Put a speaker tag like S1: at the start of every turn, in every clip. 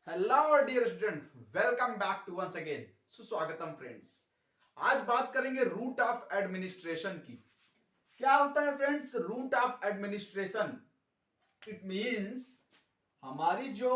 S1: Hello dear student, welcome back to once again. सुस्वागतम friends. आज बात करेंगे रूट ऑफ एडमिनिस्ट्रेशन की। क्या होता है friends route of administration? It means हमारी जो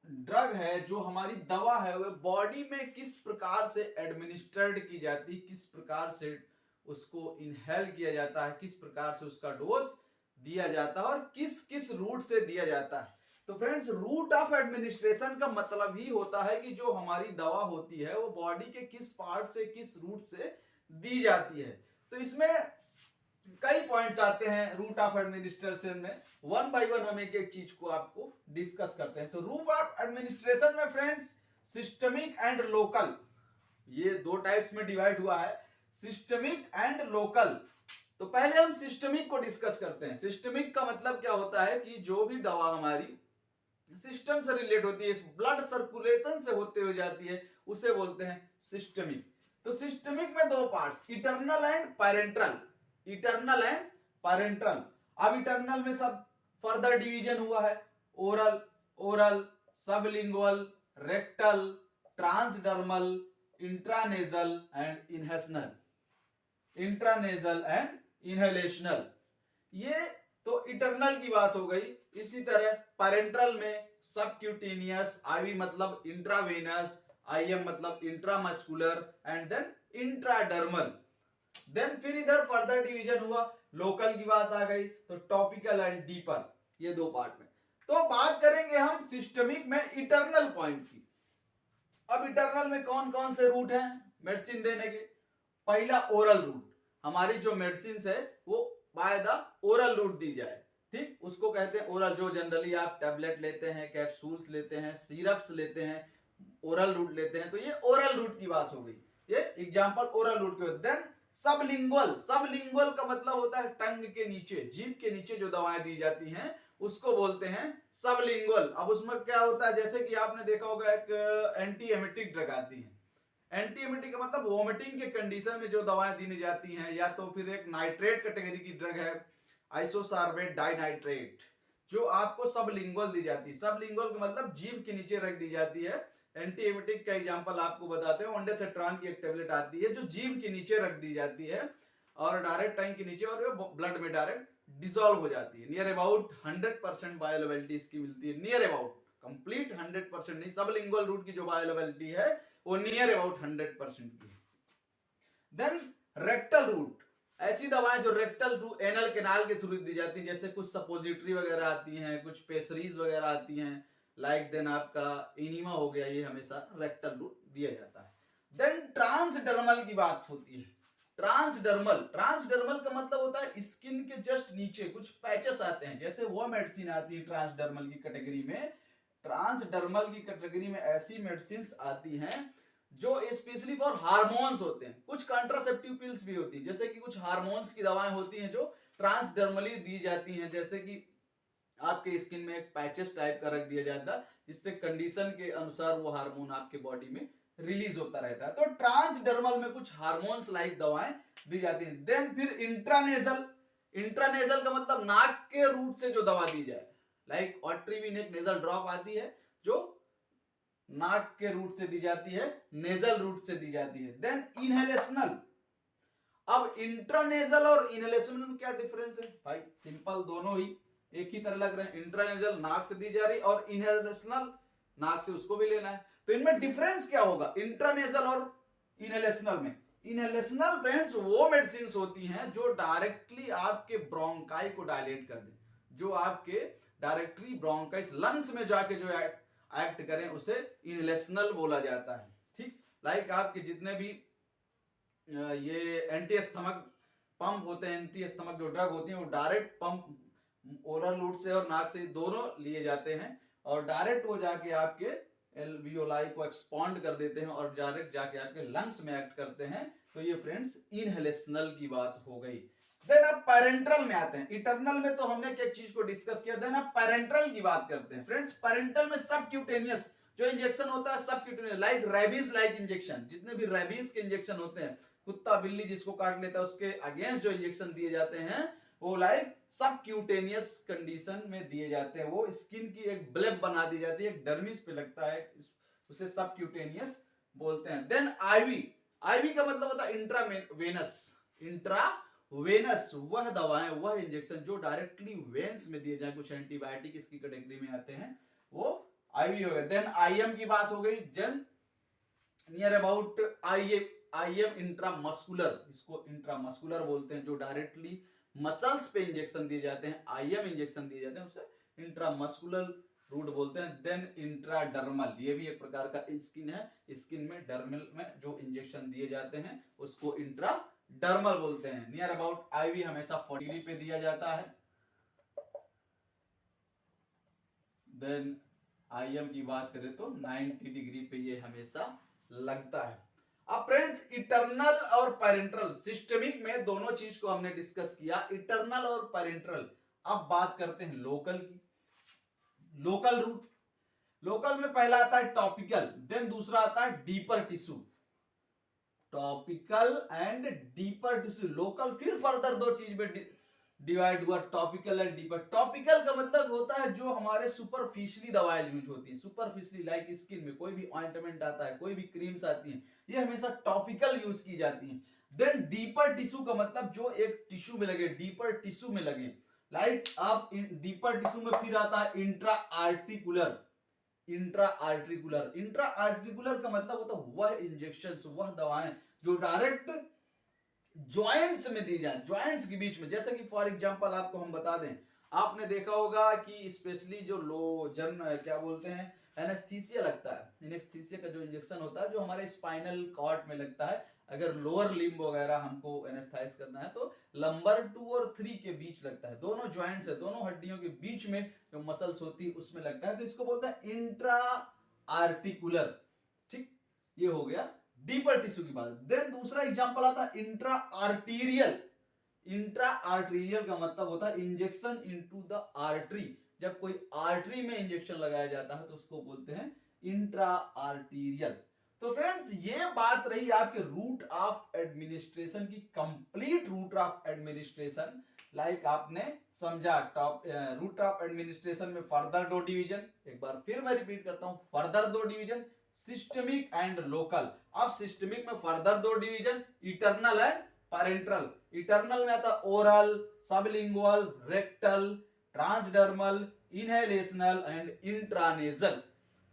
S1: ड्रग है, जो हमारी दवा है, वह बॉडी में किस प्रकार से एडमिनिस्ट्रेड की जाती है, किस प्रकार से उसको इनहेल किया जाता है, किस प्रकार से उसका डोज दिया जाता है और किस किस रूट से दिया जाता है। तो फ्रेंड्स, रूट ऑफ एडमिनिस्ट्रेशन का मतलब ही होता है कि जो हमारी दवा होती है वो बॉडी के किस पार्ट से, किस रूट से दी जाती है। तो इसमें कई पॉइंट्स आते हैं रूट ऑफ एडमिनिस्ट्रेशन में। वन बाय वन हम एक एक चीज को आपको डिस्कस करते हैं। तो रूट ऑफ एडमिनिस्ट्रेशन में फ्रेंड्स सिस्टमिक एंड लोकल, ये दो टाइप्स में डिवाइड हुआ है, सिस्टमिक एंड लोकल। तो पहले हम सिस्टमिक को डिस्कस करते हैं। सिस्टमिक का मतलब क्या होता है कि जो भी दवा हमारी सिस्टम से रिलेट होती है, ब्लड सर्कुलेशन से होते हुए जाती है, उसे बोलते हैं सिस्टमिक। तो सिस्टमिक में दो पार्ट्स, इटर्नल एंड पैरेंट्रल। इटर्नल एंड पैरेंट्रल। अब इटर्नल में सब फर्दर डिवीजन हुआ है, oral, oral, sublingual, rectal, transdermal, intranasal and inhalational. Intranasal and inhalational, ये तो इटर्नल की बात हो गई। इसी तरह पैरेंट्रल में सबक्यूटेनियस, आईवी मतलब इंट्रावेनस, आईएम मतलब intramuscular and then intradermal. Then फिर इधर फर्दर डिवीजन हुआ, लोकल की बात आ गई तो टॉपिकल एंड डीपर, ये दो पार्ट में। तो बात करेंगे हम सिस्टमिक में इटर्नल पॉइंट की। अब इटर्नल में कौन कौन से रूट हैं मेडिसिन देने के? पहला ओरल रूट, हमारी जो मेडिसिन है वो बाय द ओरल रूट दी जाए, ठीक, उसको कहते हैं ओरल। जो जनरली आप टैबलेट लेते हैं, कैप्सूल्स लेते हैं, सिरप्स लेते हैं, ओरल रूट लेते हैं, तो ये ओरल रूट की बात हो गई। ये एग्जांपल ओरल रूट के। देन सबलिंगुअल, सबलिंगुअल का मतलब होता है टंग के नीचे, जीभ के नीचे जो दवाएं दी जाती हैं उसको बोलते हैं सबलिंगुअल। अब उसमें क्या होता है, जैसे कि आपने देखा होगा एक एंटी एमेटिक ड्रग आती है। एंटी एमिटिक का मतलब वोमिटिंग के कंडीशन में जो दवाएं दी जाती हैं, या तो फिर एक नाइट्रेट कैटेगरी की ड्रग है आइसोसार्बेट डाइनाइट्रेट, जो आपको सबलिंगुअल दी जाती है। सबलिंगुअल का मतलब जीभ के नीचे रख दी जाती है। एंटी एमिटिक का एग्जांपल आपको बताते हैं, ओंडेसेट्रान की एक टेबलेट आती है जो जीभ के नीचे रख दी जाती है और डायरेक्ट टंग के नीचे, और ब्लड में डायरेक्ट डिसॉल्व हो जाती है। नियर अबाउट 100% बायोअवेलेबिलिटी इसकी मिलती है, नियर अबाउट, कंप्लीट 100% नहीं। सबलिंगुअल रूट की जो बायोअवेलेबिलिटी है वो नियर अबाउट 100% की। देन रेक्टल रूट, ऐसी दवाएं जो रेक्टल थ्रू, एनल कैनाल के थ्रू दी जाती है, जैसे कुछ सपोजिटरी वगैरह आती हैं, कुछ पेसरीज वगैरह आती हैं, लाइक देन आपका इनिमा हो गया, ये हमेशा रेक्टल रूट दिया जाता है। देन ट्रांसडर्मल की बात होती है। ट्रांसडर्मल, ट्रांसडर्मल का मतलब होता है स्किन के जस्ट नीचे कुछ पैचेस आते हैं, जैसे वो मेडिसिन आती है ट्रांसडर्मल की कैटेगरी में। ट्रांसडर्मल की कैटेगरी में ऐसी मेडिसिन आती हैं जो स्पेशली फॉर हार्मोन्स होते हैं। कुछ कॉन्ट्रासेप्टिव पिल्स भी होती है, जैसे कि कुछ हार्मोन्स की दवाएं होती हैं जो ट्रांसडर्मली दी जाती हैं, जैसे कि आपके स्किन में एक पैचेस टाइप का रख दिया जाता है, जिससे कंडीशन के अनुसार वो हार्मोन आपके बॉडी में रिलीज होता रहता है। तो ट्रांसडर्मल में कुछ हार्मोन्स लाइक दवाएं दी जाती हैं। देन फिर इंट्रानेजल, इंट्रानेजल का मतलब नाक के रूट से जो दवा दी जाए, लाइक ऑट्रीविन एक नेजल ड्रॉप आती है जो नाक के रूट से दी जाती है, नेजल रूट से दी जाती है। देन इनहेलेशनल, अब इंट्रानेजल और इनहेलेशनल में क्या डिफरेंस है भाई? सिंपल, दोनों ही एक ही तरह लग रहे हैं। इंट्रानेजल नाक से दी जा रही और इनहेलेशनल नाक से उसको भी लेना है, तो इनमें डिफरेंस क्या होगा इंट्रानेजल और इनहेलेशनल में? इनहेलेशनल फ्रेंड्स वो मेडिसिन होती हैं जो डायरेक्टली आपके ब्रोंकाई को डायलेट कर दे, जो आपके डायरेक्टली ब्रोंकाइस लंग्स में जाके जो एक्ट करें, उसे इनहेलेशनल बोला जाता है, ठीक। लाइक आपके जितने भी ये एंटी एस्थमक पंप होते हैं, एंटी एस्थमक जो ड्रग होती है, वो डायरेक्ट पंप ओरल रूट से और नाक से दोनों लिए जाते हैं और डायरेक्ट वो जाके आपके एल्वियोलाई को एक्सपांड कर देते हैं और डायरेक्ट जाके आपके लंग्स में एक्ट करते हैं। तो ये फ्रेंड्स इनहेलेशनल की बात हो गई। देन अब पैरेंट्रल में आते हैं। इटर्नल में तो हमने क्या चीज को डिस्कस किया, देन अब पैरेंट्रल की बात करते हैं। फ्रेंड्स, पैरेंट्रल में सबक्यूटेनियस जो इंजेक्शन होता है, subcutaneous like rabies like injection, जितने भी रेबीज के इंजेक्शन होते हैं, कुत्ता बिल्ली जिसको काट लेता है उसके अगेंस्ट जो इंजेक्शन दिए जाते हैं, वो लाइक सब क्यूटेनियस कंडीशन में दिए जाते हैं, वो स्किन की एक ब्लेब बना दी जाती है, एक डर्मिस पे लगता है, उसे सब क्यूटेनियस बोलते हैं। देन आईवी, आईवी का मतलब होता है इंट्रावेनस, इंट्रावेनस वह दवाएं, वह इंजेक्शन जो डायरेक्टली वेन्स में दिए जाए, कुछ एंटीबायोटिक इसकी कैटेगरी में आते हैं, वो आईवी हो गया। देन आईएम की बात हो गई, जन नियर अबाउट आईएम इंट्रामस्कुलर, इसको इंट्रामस्कुलर बोलते हैं, जो डायरेक्टली मसल्स पे इंजेक्शन दिए जाते हैं, आईएम इंजेक्शन दिए जाते हैं, उसे इंट्रामस्कुलर रूट बोलते हैं। देन इंट्राडर्मल, ये भी एक प्रकार का स्किन है, स्किन में डर्मल में जो इंजेक्शन दिए जाते हैं उसको इंट्राडर्मल बोलते हैं। नियर अबाउट आईवी हमेशा 40 डिग्री पे दिया जाता है। देन आईएम की बात करें तो 90 डिग्री पे ये हमेशा लगता है। अब फ्रेंड्स इटरनल और पैरेंट्रल, सिस्टमिक में दोनों चीज को हमने डिस्कस किया, इटरनल और पैरेंट्रल। अब बात करते हैं लोकल की। लोकल रूट, लोकल में पहला आता है टॉपिकल, देन दूसरा आता है deeper tissue, topical and deeper tissue. Local फिर फर्दर दो चीज में डिवाइड हुआ, टॉपिकल एंड डीपर। टॉपिकल का मतलब होता है जो हमारे सुपरफिशियली दवाएं यूज होती है, सुपरफिशियली लाइक स्किन में कोई भी ऑइंटमेंट आता है, कोई भी क्रीम्स आती हैं, ये हमेशा टॉपिकल यूज की जाती हैं। देन डीपर टिश्यू का मतलब जो एक टिश्यू में लगे, डीपर टिश्यू में लगे, लाइक आप डीपर टिश्यू में फिर आता है intra articular, intra articular, intra articular का मतलब होता है वह इंजेक्शंस, वह दवाएं जो डायरेक्ट जॉइंट्स में दी जाए, जॉइंट्स के बीच में। जैसे कि फॉर एग्जांपल आपको हम बता दें, आपने देखा होगा कि स्पेशली जो क्या बोलते हैं, एनेस्थीसिया लगता है, एनेस्थीसिया का जो इंजेक्शन होता है जो हमारे स्पाइनल कॉर्ड में लगता है, अगर लोअर लिम्ब वगैरह हमको एनेस्थाइज करना है तो लंबर 2 और 3 के बीच लगता है, दोनों जॉइंट्स है, दोनों हड्डियों के बीच में जो मसल्स होती है उसमें लगता है, तो इसको बोलते हैं इंट्रा आर्टिकुलर। ठीक, ये हो गया डीपर टिश्यू की बात। देन दूसरा एग्जांपल आता है इंट्रा आर्टीरियल, इंट्रा आर्टीरियल का मतलब होता है इंजेक्शन इनटू द आर्टरी, जब कोई आर्टरी में इंजेक्शन लगाया जाता है तो उसको बोलते हैं इंट्रा आर्टीरियल। तो फ्रेंड्स ये बात रही आपके रूट ऑफ एडमिनिस्ट्रेशन की, complete route of administration, like आपने समझा टॉप रूट ऑफ एडमिनिस्ट्रेशन में फर्दर दो डिवीजन, एक बार फिर मैं रिपीट करता हूं, फर्दर दो डिवीजन, सिस्टमिक एंड लोकल। अब सिस्टमिक में फर्दर दो डिवीजन, इटरनल एंड पैरेंट्रल। इटरनल में आता oral, sublingual, rectal, transdermal, inhalational and intranasal.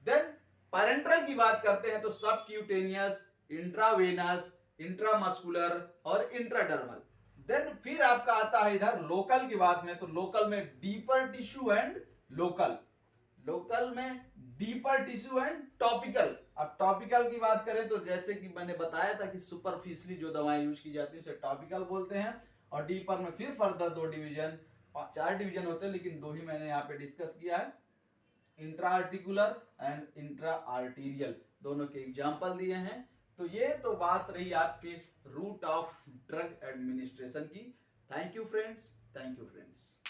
S1: Then parenteral की बात करते हैं तो सबक्यूटेनियस, इंट्रावेनस, इंट्रामस्कुलर और इंट्राडर्मल। देन फिर आपका आता है इधर लोकल की बात में, तो लोकल में deeper tissue and local, local में डीपर टिश्यू एंड टॉपिकल। अब टॉपिकल की बात करें तो जैसे कि मैंने बताया था कि सुपरफिशियली जो दवाएं यूज की जाती है उसे टॉपिकल बोलते हैं, और डीपर में फिर फर्दर दो डिवीजन, 4 डिवीजन होते हैं लेकिन 2 ही मैंने यहाँ पे डिस्कस किया है, intra articular and intra arterial, दोनों के एग्जाम्पल दिए हैं। तो ये तो बात रही आपकी रूट ऑफ ड्रग एडमिनिस्ट्रेशन की। Thank you friends, thank you friends.